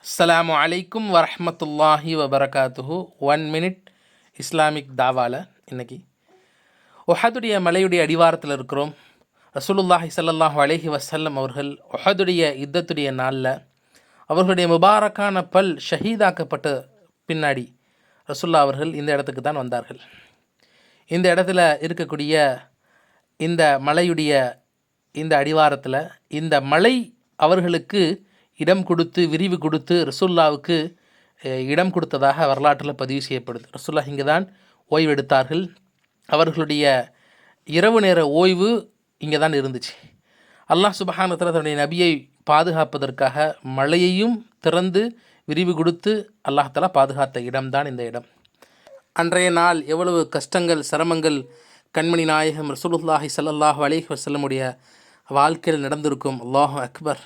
அஸ்ஸலாமு அலைக்கும் வரஹ்மத்துல்லாஹி வபரகாத்துஹு. 1 minute இஸ்லாமிக் தாவால இன்னைக்கு உஹதுடைய மலையுடைய அடிவாரத்தில் இருக்கிறோம். ரசூலுல்லாஹி ஸல்லல்லாஹு அலைஹி வஸல்லம் அவர்கள் உஹதுடைய யுத்தத்துடைய நாளில் அவர்களுடைய முபாரக்கான பல் ஷஹீதாக்கப்பட்ட பின்னாடி ரசூல்லா அவர்கள் இந்த இடத்துக்கு தான் வந்தார்கள். இந்த இடத்துல இருக்கக்கூடிய இந்த மலையுடைய இந்த அடிவாரத்தில் இந்த மலை அவர்களுக்கு இடம் கொடுத்து விரிவு கொடுத்து ரசூல்லாவுக்கு இடம் கொடுத்ததாக வரலாற்றில் பதிவு செய்யப்படுது. ரசூல்லா இங்கே தான் ஓய்வெடுத்தார்கள். அவர்களுடைய இரவு நேர ஓய்வு இங்கே தான் இருந்துச்சு. அல்லாஹ் சுப்ஹானஹு வ தஆலா தன்னுடைய நபியை பாதுகாப்பதற்காக மலையையும் திறந்து விரிவு கொடுத்து அல்லாஹ் தஆலா பாதுகாத்த இடம்தான் இந்த இடம். அன்றைய நாள் எவ்வளவு கஷ்டங்கள் சிரமங்கள் கண்மணி நாயகம் ரசூலுல்லாஹி ஸல்லல்லாஹு அலைஹி வஸல்லமுடைய வாழ்க்கையில் நடந்திருக்கும். அல்லாஹு அக்பர்.